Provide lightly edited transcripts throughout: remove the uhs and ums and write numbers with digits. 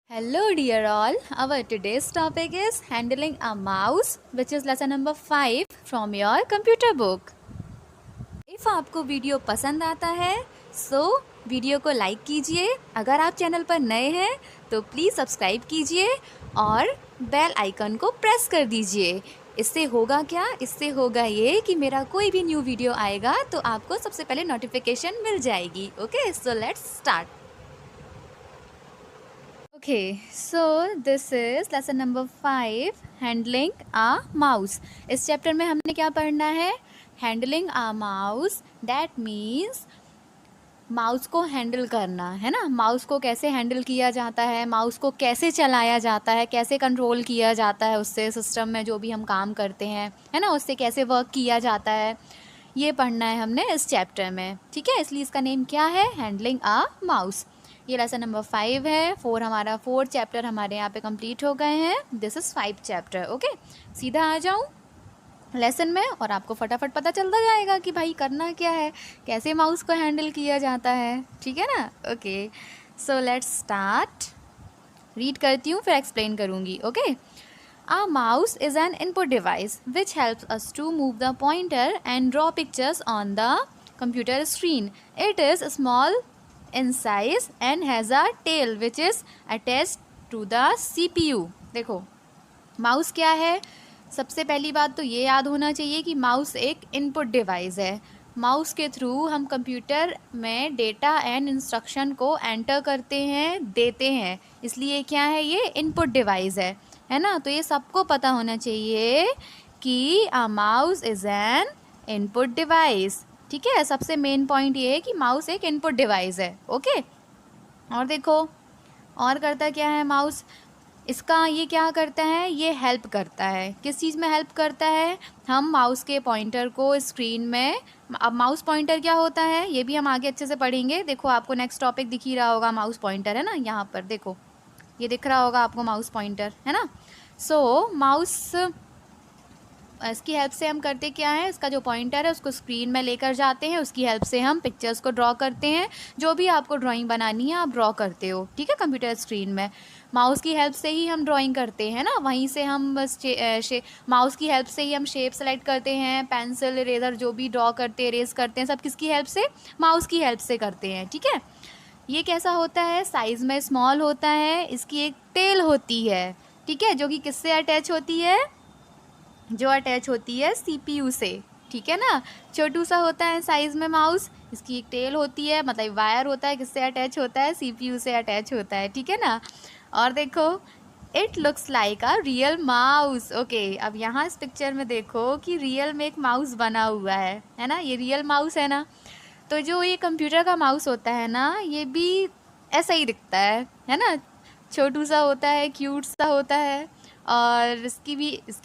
Hello dear all, our today's topic is handling a mouse which is lesson number 5 from your computer book. If आपको video पसंद आता है video को like कीजिए। अगर आप चैनल पर नए हैं तो प्लीज़ सब्सक्राइब कीजिए और बेल आइकन को प्रेस कर दीजिए। इससे होगा क्या? इससे होगा ये कि मेरा कोई भी न्यू वीडियो आएगा तो आपको सबसे पहले नोटिफिकेशन मिल जाएगी। Okay, so let's start. Okay, so this is lesson number 5 handling a mouse. इस चैप्टर में हमने क्या पढ़ना है? Handling a mouse, that means mouse को हैंडल करना है ना। माउस को कैसे हैंडल किया जाता है, माउस को कैसे चलाया जाता है, कैसे कंट्रोल किया जाता है उससे, सिस्टम में जो भी हम काम करते हैं है ना, उससे कैसे वर्क किया जाता है, ये पढ़ना है हमने इस चैप्टर में। ठीक है, इसलिए इसका नेम क्या है? हैंडलिंग आ माउस। ये लेसन नंबर 5 है। 4 चैप्टर हमारे यहाँ पे कंप्लीट हो गए हैं। This is 5 chapter. ओके, सीधा आ जाऊँ लेसन में और आपको फटाफट पता चलता जाएगा कि भाई करना क्या है, कैसे माउस को हैंडल किया जाता है। ठीक है ना? Okay, so let's start. Read करती हूँ फिर एक्सप्लेन करूँगी। Okay, A mouse is an input device which helps us to move the pointer and draw pictures on the computer screen. It is small in size and has a tail which is attached to the CPU. देखो mouse क्या है? सबसे पहली बात तो ये याद होना चाहिए कि माउस एक इनपुट डिवाइस है। माउस के थ्रू हम कंप्यूटर में डेटा एंड इंस्ट्रक्शन को एंटर करते हैं, देते हैं, इसलिए क्या है? ये इनपुट डिवाइस है ना। तो ये सबको पता होना चाहिए कि a mouse is an input device. ठीक है, सबसे मेन पॉइंट ये है कि माउस एक इनपुट डिवाइस है। ओके, और देखो और करता क्या है माउस? इसका ये क्या करता है? ये हेल्प करता है। किस चीज़ में हेल्प करता है? हम माउस के पॉइंटर को स्क्रीन में, अब माउस पॉइंटर क्या होता है ये भी हम आगे अच्छे से पढ़ेंगे। देखो आपको नेक्स्ट टॉपिक दिख ही रहा होगा, माउस पॉइंटर है ना, यहाँ पर देखो ये दिख रहा होगा आपको माउस पॉइंटर, है ना। सो माउस इसकी हेल्प से हम करते क्या है? इसका जो पॉइंटर है उसको स्क्रीन में लेकर जाते हैं, उसकी हेल्प से हम पिक्चर्स को ड्रॉ करते हैं। जो भी आपको ड्राइंग बनानी है आप ड्रॉ करते हो, ठीक है, कंप्यूटर स्क्रीन में। माउस की हेल्प से ही हम ड्राइंग करते हैं ना, वहीं से हम माउस की हेल्प से ही हम शेप सेलेक्ट करते हैं, पेंसिल इरेजर जो भी ड्रॉ करते हैं, इरेज करते हैं, सब किसकी हेल्प से? माउस की हेल्प से करते हैं। ठीक है, ये कैसा होता है? साइज़ में स्मॉल होता है, इसकी एक टेल होती है, ठीक है, जो कि किससे अटैच होती है? जो अटैच होती है CPU से। ठीक है ना, छोटू सा होता है साइज़ में माउस, इसकी एक टेल होती है, मतलब वायर होता है, किससे अटैच होता है? CPU से अटैच होता है। ठीक है ना, और देखो it looks like a real mouse. Okay, अब यहाँ इस पिक्चर में देखो कि रियल में एक माउस बना हुआ है ना, ये रियल माउस है ना। तो जो ये कंप्यूटर का माउस होता है ना, ये भी ऐसा ही दिखता है ना, छोटू सा होता है, क्यूट सा होता है। और इसकी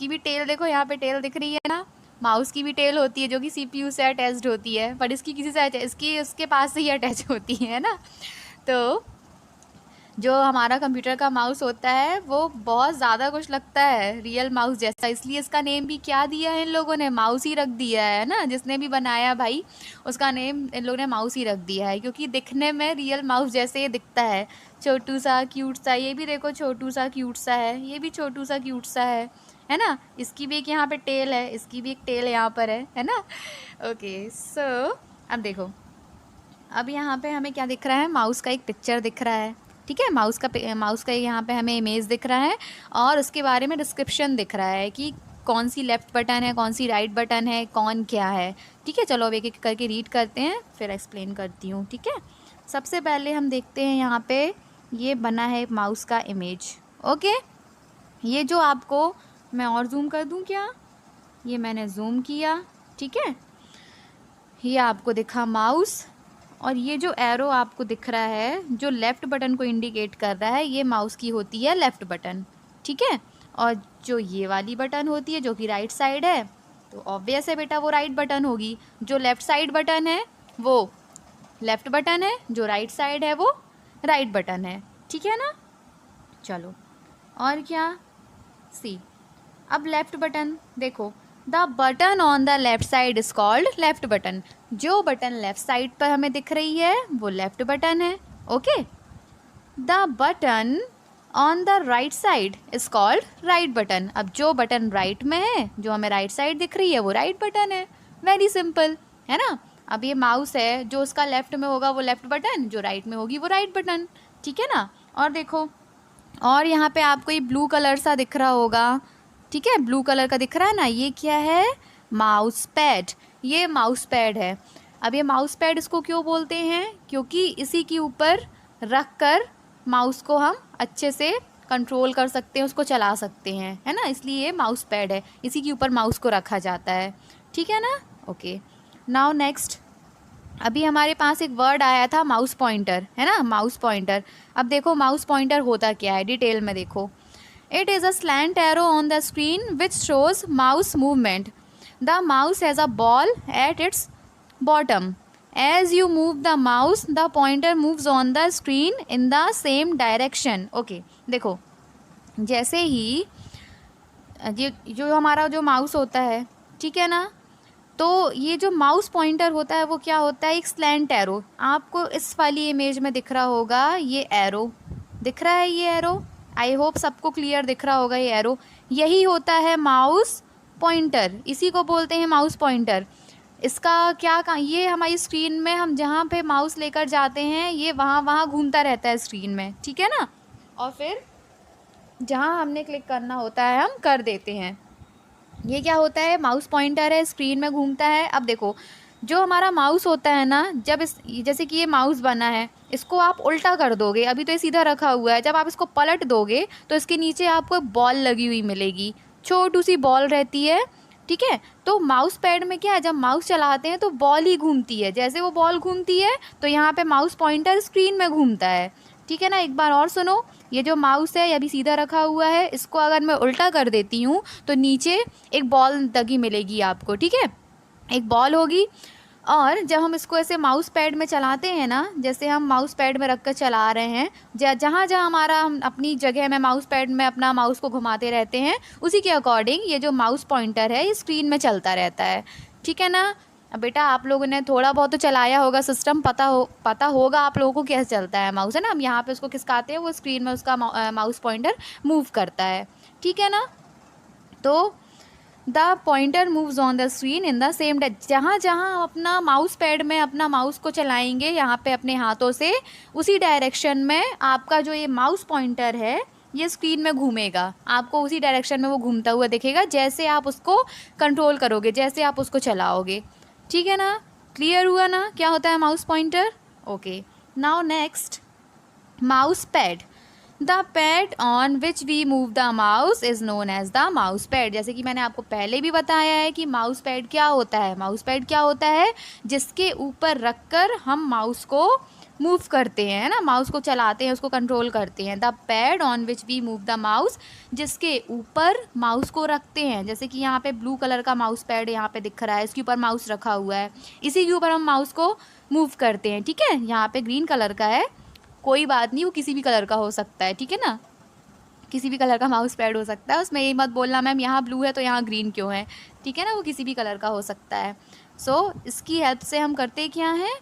भी टेल देखो, यहाँ पे टेल दिख रही है ना, माउस की भी टेल होती है जो कि CPU से अटैच्ड होती है, पर इसकी किसी से इसकी उसके पास से ही अटैच होती है ना। तो जो हमारा कंप्यूटर का माउस होता है वो बहुत ज़्यादा कुछ लगता है रियल माउस जैसा, इसलिए इसका नेम भी क्या दिया है इन लोगों ने? माउस ही रख दिया है ना। जिसने भी बनाया भाई उसका नेम इन लोगों ने माउस ही रख दिया है, क्योंकि दिखने में रियल माउस जैसे ये दिखता है, छोटू सा क्यूट सा। ये भी देखो छोटू सा क्यूट सा है, ये भी छोटू सा क्यूट सा है ना। इसकी भी एक यहाँ पे टेल है, इसकी भी एक टेल यहाँ पर है ना। ओके, सो अब देखो, अब यहाँ पे हमें क्या दिख रहा है? माउस का एक पिक्चर दिख रहा है, ठीक है, माउस का यहाँ पे हमें इमेज दिख रहा है और उसके बारे में डिस्क्रिप्शन दिख रहा है कि कौन सी लेफ़्ट बटन है, कौन सी राइट बटन है, कौन क्या है। ठीक है, चलो अब एक एक करके रीड करते हैं फिर एक्सप्लेन करती हूँ। ठीक है, सबसे पहले हम देखते हैं यहाँ पे ये बना है माउस का इमेज। ओके, ये जो आपको मैं और जूम कर दूँ क्या? ये मैंने जूम किया, ठीक है, ये आपको दिखा माउस, और ये जो एरो आपको दिख रहा है जो लेफ़्ट बटन को इंडिकेट कर रहा है, ये माउस की होती है लेफ़्ट बटन। ठीक है, और जो ये वाली बटन होती है जो कि राइट साइड है, तो ऑब्वियस है बेटा वो राइट बटन होगी। जो लेफ़्ट साइड बटन है वो लेफ़्ट बटन है, जो राइट साइड है वो राइट बटन है। ठीक है ना, चलो और क्या? सी, अब लेफ़्ट बटन देखो, the button on the left side is called left button. जो बटन लेफ़्ट साइड पर हमें दिख रही है वो लेफ़्ट बटन है। Okay, the button on the right side is called right button. अब जो बटन राइट में है, जो हमें राइट साइड दिख रही है, वो राइट बटन है। वेरी सिंपल, है ना। अब ये माउस है, जो उसका लेफ्ट में होगा वो लेफ्ट बटन, जो राइट में होगी वो राइट बटन, ठीक है ना। और देखो, और यहाँ पे आपको ये ब्लू कलर सा दिख रहा होगा, ठीक है, ब्लू कलर का दिख रहा है ना, ये क्या है, माउस पैड। ये माउस पैड है। अब ये माउस पैड इसको क्यों बोलते हैं, क्योंकि इसी के ऊपर रख कर माउस को हम अच्छे से कंट्रोल कर सकते हैं, उसको चला सकते हैं, है ना, इसलिए ये माउस पैड है, इसी के ऊपर माउस को रखा जाता है, ठीक है ना। ओके, नाउ नेक्स्ट, अभी हमारे पास एक वर्ड आया था माउस पॉइंटर, है ना, माउस पॉइंटर। अब देखो माउस पॉइंटर होता क्या है, डिटेल में देखो। It is a slant arrow on the screen which shows mouse movement. The mouse has a ball at its bottom. As you move the mouse, the pointer moves on the screen in the same direction. Okay, देखो, जैसे ही ये जो हमारा जो mouse होता है, ठीक है ना, तो ये जो माउस पॉइंटर होता है वो क्या होता है, एक स्लैंट एरो। आपको इस वाली इमेज में दिख रहा होगा, ये एरो दिख रहा है, ये एरो, आई होप सबको क्लियर दिख रहा होगा, ये एरो, यही होता है माउस पॉइंटर, इसी को बोलते हैं माउस पॉइंटर। इसका क्या ये हमारी स्क्रीन में हम जहाँ पे माउस लेकर जाते हैं, ये वहाँ घूमता रहता है स्क्रीन में, ठीक है ना, और फिर जहाँ हमने क्लिक करना होता है हम कर देते हैं। ये क्या होता है, माउस पॉइंटर है, स्क्रीन में घूमता है। अब देखो, जो हमारा माउस होता है ना, जब इस जैसे कि ये माउस बना है, इसको आप उल्टा कर दोगे, अभी तो ये सीधा रखा हुआ है, जब आप इसको पलट दोगे तो इसके नीचे आपको बॉल लगी हुई मिलेगी, छोटी सी बॉल रहती है, ठीक है। तो माउस पैड में क्या है, जब माउस चलाते हैं तो बॉल ही घूमती है, जैसे वो बॉल घूमती है तो यहाँ पे माउस पॉइंटर स्क्रीन में घूमता है, ठीक है ना। एक बार और सुनो, ये जो माउस है ये अभी सीधा रखा हुआ है, इसको अगर मैं उल्टा कर देती हूँ तो नीचे एक बॉल लगी मिलेगी आपको, ठीक है, एक बॉल होगी। और जब हम इसको ऐसे माउस पैड में चलाते हैं ना, जैसे हम माउस पैड में रख कर चला रहे हैं, जहाँ जहाँ हमारा हम अपनी जगह में माउस पैड में अपना माउस को घुमाते रहते हैं, उसी के अकॉर्डिंग ये जो माउस पॉइंटर है ये स्क्रीन में चलता रहता है, ठीक है ना। अब बेटा आप लोगों ने थोड़ा बहुत तो चलाया होगा सिस्टम, पता होगा आप लोगों को कैसे चलता है माउस, है ना। हम यहाँ पे उसको खिसकाते हैं, वो स्क्रीन में उसका माउस पॉइंटर मूव करता है, ठीक है ना। तो the pointer moves on the screen in the same जहाँ जहाँ हम अपना माउस पैड में अपना माउस को चलाएंगे यहाँ पे अपने हाथों से, उसी डायरेक्शन में आपका जो ये माउस पॉइंटर है ये स्क्रीन में घूमेगा, आपको उसी डायरेक्शन में वो घूमता हुआ दिखेगा, जैसे आप उसको कंट्रोल करोगे, जैसे आप उसको चलाओगे, ठीक है ना। क्लियर हुआ ना क्या होता है mouse pointer. Okay, now next, mouse pad. The pad on which we move the mouse is known as the mouse pad. जैसे कि मैंने आपको पहले भी बताया है कि माउस पैड क्या होता है। माउस पैड क्या होता है, जिसके ऊपर रखकर हम माउस को मूव करते हैं, ना, माउस को चलाते हैं, उसको कंट्रोल करते हैं। The pad on which we move the mouse, जिसके ऊपर माउस को रखते हैं। जैसे कि यहाँ पे ब्लू कलर का माउस पैड यहाँ पे दिख रहा है, इसके ऊपर माउस रखा हुआ है, इसी के ऊपर हम माउस को मूव करते हैं, ठीक है। यहाँ पे ग्रीन कलर का है, कोई बात नहीं, वो किसी भी कलर का हो सकता है, ठीक है ना, किसी भी कलर का माउस पैड हो सकता है, उसमें ये मत बोलना मैम यहाँ ब्लू है तो यहाँ ग्रीन क्यों है, ठीक है ना, वो किसी भी कलर का हो सकता है। सो इसकी हेल्प से हम करते क्या हैं,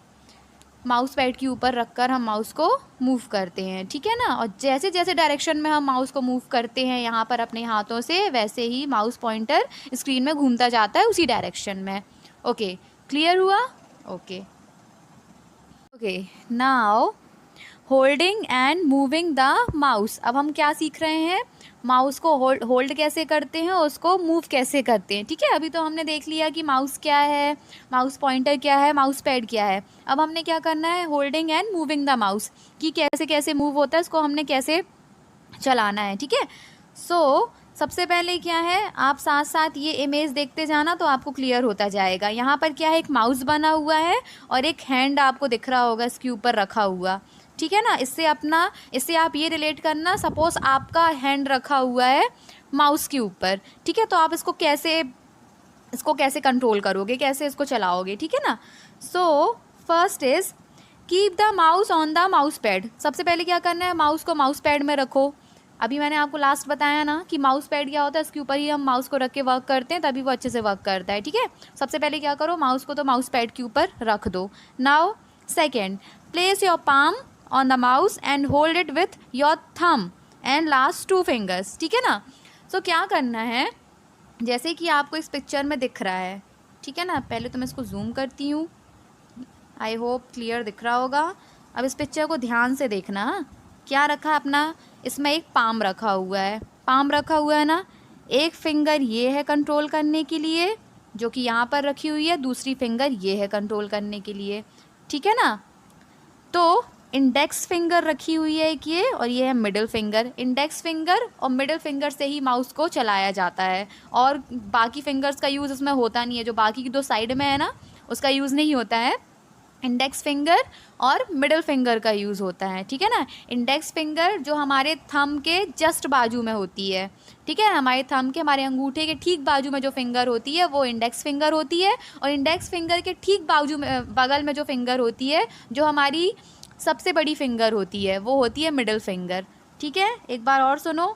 माउस पैड के ऊपर रखकर हम माउस को मूव करते हैं, ठीक है ना। और जैसे जैसे डायरेक्शन में हम माउस को मूव करते हैं यहाँ पर अपने हाथों से, वैसे ही माउस पॉइंटर स्क्रीन में घूमता जाता है उसी डायरेक्शन में। ओके, क्लियर हुआ। Okay okay, now holding and moving the mouse. अब हम क्या सीख रहे हैं, माउस को होल्ड कैसे करते हैं, उसको मूव कैसे करते हैं, ठीक है। अभी तो हमने देख लिया कि माउस क्या है, माउस पॉइंटर क्या है, माउस पैड क्या है। अब हमने क्या करना है, holding and moving the mouse, कि कैसे कैसे मूव होता है, इसको हमने कैसे चलाना है, ठीक है। सो सबसे पहले क्या है, आप साथ साथ ये इमेज देखते जाना तो आपको क्लियर होता जाएगा। यहाँ पर क्या है, एक माउस बना हुआ है और एक हैंड आपको दिख रहा होगा इसके ऊपर रखा हुआ, ठीक है ना। इससे आप ये रिलेट करना, सपोज आपका हैंड रखा हुआ है माउस के ऊपर, ठीक है, तो आप इसको कैसे कंट्रोल करोगे, कैसे इसको चलाओगे, ठीक है ना। So first is keep the mouse on the mouse pad. सबसे पहले क्या करना है, माउस को माउस पैड में रखो। अभी मैंने आपको लास्ट बताया ना कि माउस पैड क्या होता है, इसके ऊपर ही हम माउस को रख के वर्क करते हैं, तभी वो अच्छे से वर्क करता है, ठीक है। सबसे पहले क्या करो, माउस को तो माउस पैड के ऊपर रख दो। Now second, place your palm on the mouse and hold it with your thumb and last 2 fingers, ठीक है ना। सो क्या करना है, जैसे कि आपको इस पिक्चर में दिख रहा है, ठीक है ना। पहले तो मैं इसको जूम करती हूँ, आई होप क्लियर दिख रहा होगा। अब इस पिक्चर को ध्यान से देखना। क्या रखा है अपना, इसमें एक पाम रखा हुआ है, पाम रखा हुआ है ना। एक फिंगर ये है कंट्रोल करने के लिए, जो कि यहाँ पर रखी हुई है, दूसरी फिंगर ये है कंट्रोल करने के लिए, ठीक है ना। तो इंडेक्स फिंगर रखी हुई है एक ये, और ये है मिडिल फिंगर। इंडेक्स फिंगर और मिडिल फिंगर से ही माउस को चलाया जाता है, और बाकी फिंगर्स का यूज़ इसमें होता नहीं है, जो बाकी की 2 साइड में है ना उसका यूज़ नहीं होता है। इंडेक्स फिंगर और मिडिल फिंगर का यूज़ होता है, ठीक है ना। इंडेक्स फिंगर जो हमारे थंब के जस्ट बाजू में होती है, ठीक है, हमारे थंब के, हमारे अंगूठे के ठीक बाजू में जो फिंगर होती है वो इंडेक्स फिंगर होती है। और इंडेक्स फिंगर के ठीक बाजू में, बगल में जो फिंगर होती है, जो हमारी सबसे बड़ी फिंगर होती है, वो होती है मिडिल फिंगर, ठीक है। एक बार और सुनो,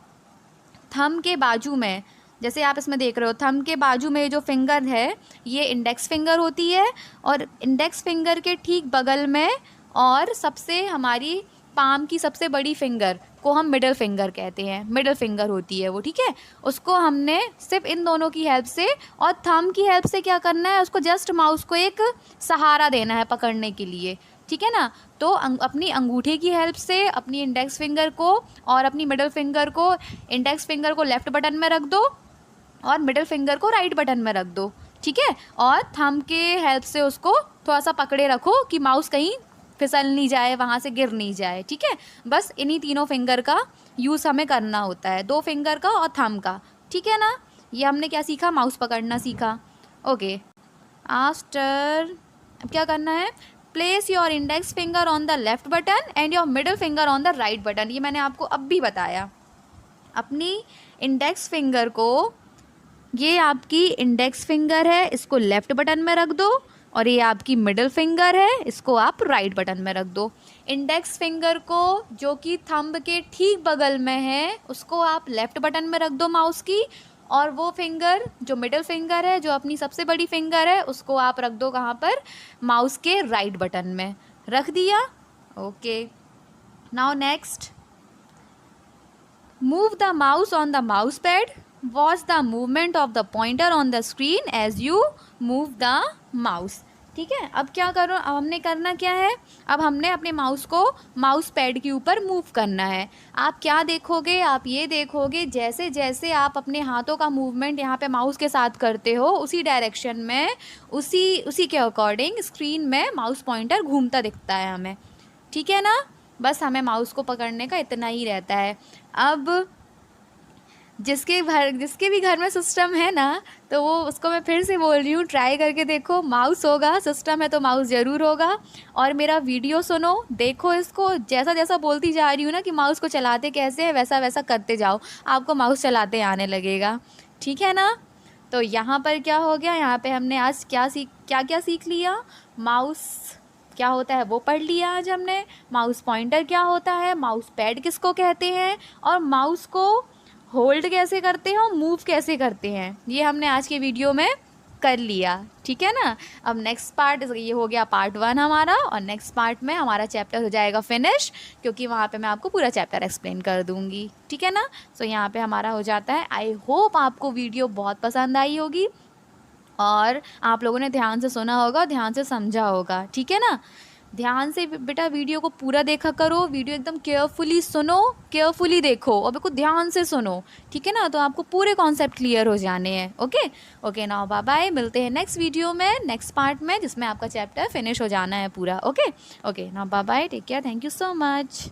थंब के बाजू में, जैसे आप इसमें देख रहे हो, थंब के बाजू में जो फिंगर है ये इंडेक्स फिंगर होती है, और इंडेक्स फिंगर के ठीक बगल में और सबसे हमारी पाम की सबसे बड़ी फिंगर को हम मिडिल फिंगर कहते हैं, मिडिल फिंगर होती है वो, ठीक है। उसको हमने सिर्फ इन दोनों की हेल्प से और थंब की हेल्प से क्या करना है, उसको जस्ट माउस को एक सहारा देना है पकड़ने के लिए, ठीक है ना। तो अपनी अंगूठे की हेल्प से अपनी इंडेक्स फिंगर को और अपनी मिडिल फिंगर को, इंडेक्स फिंगर को लेफ़्ट बटन में रख दो और मिडिल फिंगर को राइट बटन में रख दो, ठीक है। और थंब के हेल्प से उसको थोड़ा सा पकड़े रखो कि माउस कहीं फिसल नहीं जाए, वहाँ से गिर नहीं जाए, ठीक है। बस इन्हीं तीनों फिंगर का यूज़ हमें करना होता है, 2 फिंगर का और थंब का, ठीक है ना। ये हमने क्या सीखा, माउस पकड़ना सीखा। ओके, आफ्टर अब क्या करना है, place your index finger on the left button and your middle finger on the right button. ये मैंने आपको अब भी बताया। अपनी इंडेक्स फिंगर को, ये आपकी इंडेक्स फिंगर है, इसको लेफ़्ट बटन में रख दो, और ये आपकी मिडिल फिंगर है, इसको आप राइट बटन में रख दो। इंडेक्स फिंगर को जो कि थंब के ठीक बगल में है उसको आप लेफ़्ट बटन में रख दो माउस की, और वो फिंगर जो मिडिल फिंगर है, जो अपनी सबसे बड़ी फिंगर है, उसको आप रख दो कहाँ पर, माउस के राइट बटन में। रख दिया, okay. Now next, move the mouse on the mouse pad, watch the movement of the pointer on the screen as you move the mouse, ठीक है। अब क्या करो, अब हमने करना क्या है, अब हमने अपने माउस को माउस पैड के ऊपर मूव करना है। आप क्या देखोगे, आप ये देखोगे जैसे जैसे आप अपने हाथों का मूवमेंट यहाँ पे माउस के साथ करते हो, उसी डायरेक्शन में, उसी के अकॉर्डिंग स्क्रीन में माउस पॉइंटर घूमता दिखता है हमें, ठीक है ना। बस हमें माउस को पकड़ने का इतना ही रहता है। अब जिसके भी घर में सिस्टम है ना, तो वो, उसको मैं फिर से बोल रही हूँ, ट्राई करके देखो। माउस होगा, सिस्टम है तो माउस ज़रूर होगा। और मेरा वीडियो सुनो, देखो इसको, जैसा जैसा बोलती जा रही हूँ ना कि माउस को चलाते कैसे है, वैसा वैसा करते जाओ, आपको माउस चलाते आने लगेगा, ठीक है ना। तो यहाँ पर क्या हो गया, यहाँ पे हमने आज क्या सीख लिया, माउस क्या होता है वो पढ़ लिया आज हमने, माउस पॉइंटर क्या होता है, माउस पैड किसको कहते हैं, और माउस को होल्ड कैसे करते हैं और मूव कैसे करते हैं, ये हमने आज के वीडियो में कर लिया, ठीक है ना। अब नेक्स्ट पार्ट, ये हो गया पार्ट 1 हमारा, और नेक्स्ट पार्ट में हमारा चैप्टर हो जाएगा फिनिश, क्योंकि वहाँ पे मैं आपको पूरा चैप्टर एक्सप्लेन कर दूँगी, ठीक है ना। सो यहाँ पे हमारा हो जाता है। आई होप आपको वीडियो बहुत पसंद आई होगी और आप लोगों ने ध्यान से सुना होगा, ध्यान से समझा होगा, ठीक है ना। ध्यान से बेटा वीडियो को पूरा देखा करो, वीडियो एकदम केयरफुली सुनो, केयरफुली देखो और बिल्कुल ध्यान से सुनो, ठीक है ना। तो आपको पूरे कॉन्सेप्ट क्लियर हो जाने हैं। Okay okay, now bye bye, मिलते हैं नेक्स्ट वीडियो में, नेक्स्ट पार्ट में, जिसमें आपका चैप्टर फिनिश हो जाना है पूरा। Okay okay, now bye bye, take care, thank you so much.